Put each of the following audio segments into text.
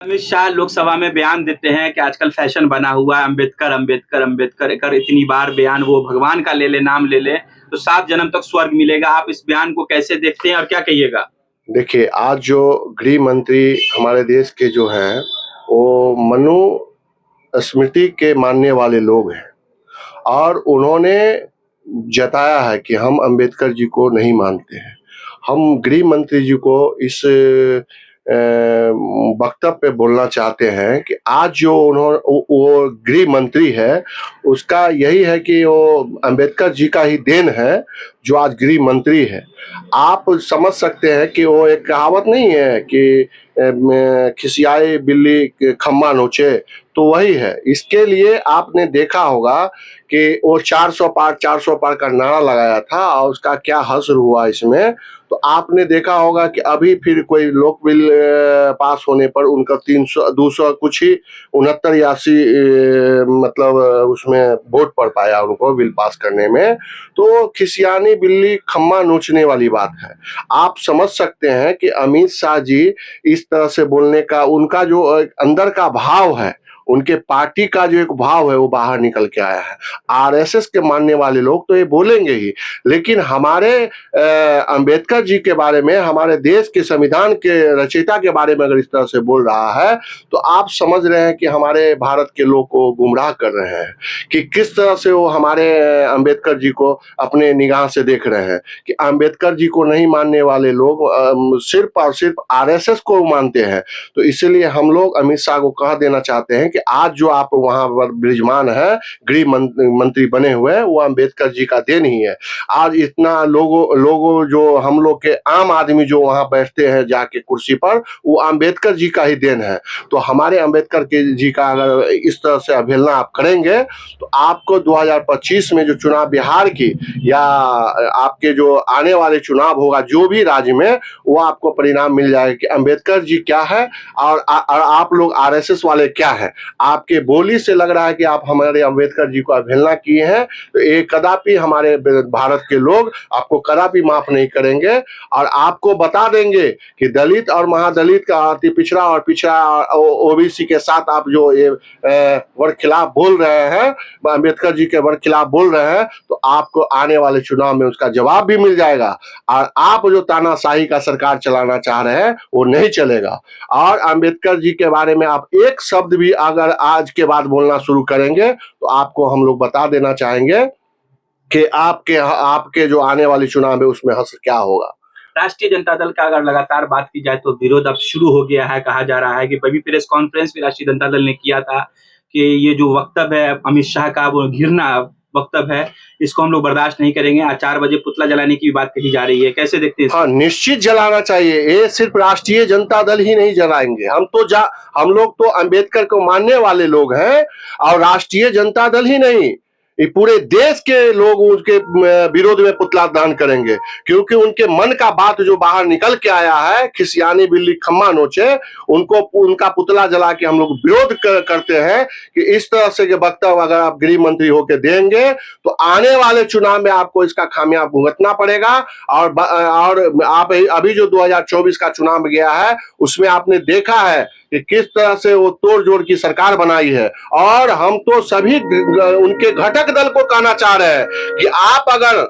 अमित शाह लोकसभा में बयान देते हैं कि आजकल फैशन बना हुआ है अम्बेडकर अम्बेडकर अम्बेडकर कर इतनी बार बयान वो भगवान का ले ले नाम ले ले तो 7 जन्म तक स्वर्ग मिलेगा। आप इस बयान को कैसे देखते हैं और क्या कहिएगा? देखिए, आज जो गृह मंत्री हमारे देश के जो हैं, वो मनुस्मृति के मानने वाले लोग हैं और उन्होंने जताया है कि हम अंबेडकर जी को नहीं मानते हैं। हम गृह मंत्री जी को इस वक्तव्य पे बोलना चाहते हैं कि आज जो वो गृह मंत्री है, उसका यही है कि वो अंबेडकर जी का ही देन है जो आज गृह मंत्री है। आप समझ सकते हैं कि वो एक कहावत नहीं है कि खिसियाए बिल्ली खम्मा नोचे, तो वही है। इसके लिए आपने देखा होगा कि वो 400 पार का नारा लगाया था और उसका क्या हश्र हुआ इसमें। तो आपने देखा होगा कि अभी फिर कोई लोक बिल पास होने पर उनका 300 200 कुछ ही 69 या 80 मतलब उसमें वोट पड़ पाया उनको बिल पास करने में। तो खिसियानी बिल्ली खम्मा नोचने वाली बात है। आप समझ सकते हैं कि अमित शाह जी इस तरह से बोलने का उनका जो अंदर का भाव है, उनके पार्टी का जो एक भाव है, वो बाहर निकल के आया है। आरएसएस के मानने वाले लोग तो ये बोलेंगे ही, लेकिन हमारे अंबेडकर जी के बारे में, हमारे देश के संविधान के रचयिता के बारे में अगर इस तरह से बोल रहा है, तो आप समझ रहे हैं कि हमारे भारत के लोग को गुमराह कर रहे हैं कि किस तरह से वो हमारे अंबेडकर जी को अपने निगाह से देख रहे हैं कि अंबेडकर जी को नहीं मानने वाले लोग सिर्फ और सिर्फ आरएसएस को मानते हैं। तो इसीलिए हम लोग अमित शाह को कह देना चाहते हैं कि आज जो आप वहां पर विराजमान है, गृह मंत्री बने हुए हैं, वो अंबेडकर जी का देन ही है। आज इतना लोगों जो हम लोग के आम आदमी जो वहां बैठते हैं जाके कुर्सी पर, वो अंबेडकर जी का ही देन है। तो हमारे अंबेडकर के जी का अगर इस तरह से अवहेलना आप करेंगे, तो आपको 2025 में जो चुनाव बिहार की या आपके जो आने वाले चुनाव होगा जो भी राज्य में, वो आपको परिणाम मिल जाएगा कि अंबेडकर जी क्या है और आप लोग आरएसएस वाले क्या है। आपके बोली से लग रहा है कि आप हमारे अंबेडकर जी को अवहेलना किए हैं। तो ये कदापि हमारे भारत के लोग आपको कदापि माफ नहीं करेंगे और आपको बता देंगे कि दलित और महादलित का अति पिछड़ा और पिछड़ा ओबीसी के साथ आप जो ये वर्ग खिलाफ बोल रहे हैं, अंबेडकर जी के वर्ग खिलाफ बोल रहे हैं, तो आपको आने वाले चुनाव में उसका जवाब भी मिल जाएगा। और आप जो तानाशाही का सरकार चलाना चाह रहे हैं, वो नहीं चलेगा। और अंबेडकर जी के बारे में आप एक शब्द भी अगर आज के बाद बोलना शुरू करेंगे, तो आपको हम लोग बता देना चाहेंगे कि आपके जो आने वाले चुनाव है उसमें हश्र क्या होगा। राष्ट्रीय जनता दल का अगर लगातार बात की जाए तो विरोध अब शुरू हो गया है। कहा जा रहा है कि अभी प्रेस कॉन्फ्रेंस भी राष्ट्रीय जनता दल ने किया था कि ये जो वक्तव्य है अमित शाह का, वो घृणा वक्तव्य है, इसको हम लोग बर्दाश्त नहीं करेंगे। आज 4 बजे पुतला जलाने की बात कही जा रही है, कैसे देखते हैं? हाँ, निश्चित जलाना चाहिए। ये सिर्फ राष्ट्रीय जनता दल ही नहीं जलाएंगे, हम लोग तो अंबेडकर को मानने वाले लोग हैं। और राष्ट्रीय जनता दल ही नहीं, ये पूरे देश के लोग उसके विरोध में पुतला दान करेंगे, क्योंकि उनके मन का बात जो बाहर निकल के आया है, खिसियानी बिल्ली खम्मा नोचे, उनका पुतला जला के हम लोग विरोध करते हैं कि इस तरह से वक्तव्य अगर आप गृह मंत्री होकर देंगे, तो आने वाले चुनाव में आपको इसका खामियाजा भुगतना पड़ेगा। और आप अभी जो 2024 का चुनाव गया है, उसमें आपने देखा है कि किस तरह से वो तोड़ जोड़ की सरकार बनाई है। और हम तो सभी उनके घटक दल को कहना चाह रहे हैं कि आप अगर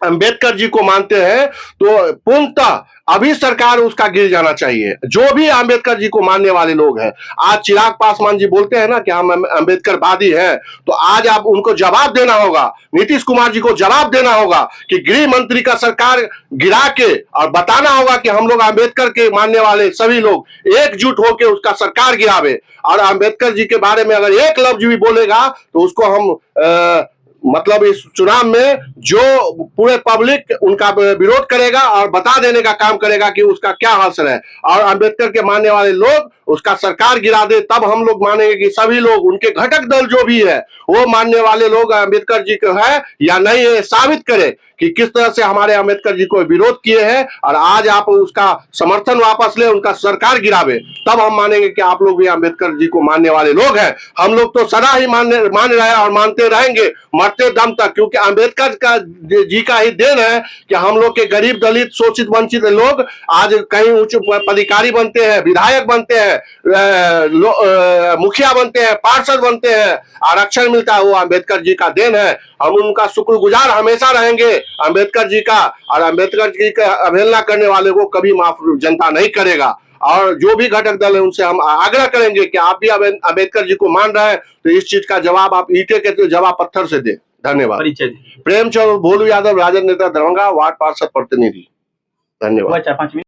अंबेडकर जी को मानते हैं, तो पूर्णतः अभी सरकार उसका गिर जाना चाहिए, जो भी अंबेडकर जी को मानने वाले लोग हैं। आज चिराग पासवान जी बोलते हैं ना कि हम अंबेडकरवादी हैं, तो आज आप उनको जवाब देना होगा, नीतीश कुमार जी को जवाब देना होगा कि गृह मंत्री का सरकार गिरा के और बताना होगा कि हम लोग अंबेडकर के मानने वाले सभी लोग एकजुट होकर उसका सरकार गिरावे। और अंबेडकर जी के बारे में अगर एक लफ्ज भी बोलेगा, तो उसको हम मतलब इस चुनाव में जो पूरे पब्लिक उनका विरोध करेगा और बता देने का काम करेगा कि उसका क्या हश्र है। और अंबेडकर के मानने वाले लोग उसका सरकार गिरा दे, तब हम लोग मानेंगे कि सभी लोग, उनके घटक दल जो भी है, वो मानने वाले लोग अम्बेडकर जी को है या नहीं है, साबित करे कि किस तरह से हमारे अम्बेडकर जी को विरोध किए हैं, और आज आप उसका समर्थन वापस ले, उनका सरकार गिरावे, तब हम मानेंगे कि आप लोग भी अम्बेडकर जी को मानने वाले लोग हैं। हम लोग तो सदा ही मान रहे हैं और मानते रहेंगे मरते दम तक, क्योंकि अम्बेडकर का जी का ही देन है कि हम लोग के गरीब, दलित, शोषित, वंचित लोग आज कहीं उच्च पदाधिकारी बनते हैं, विधायक बनते हैं, मुखिया बनते हैं, पार्षद बनते हैं, आरक्षण मिलता है, वो अम्बेडकर जी का देन है। हम उनका शुक्रगुजार हमेशा रहेंगे अम्बेडकर जी का, और अम्बेडकर जी का अवहेलना करने वाले को कभी माफ जनता नहीं करेगा। और जो भी घटक दल है उनसे हम आग्रह करेंगे कि आप भी अम्बेडकर जी को मान रहे हैं तो इस चीज का जवाब आप ईंटे के जवाब पत्थर से दें। धन्यवाद। परिचय प्रेमचंद भोलू यादव, राजद नेता, दरभंगा, वार्ड पार्षद प्रतिनिधि। धन्यवाद। 4-5 मिनट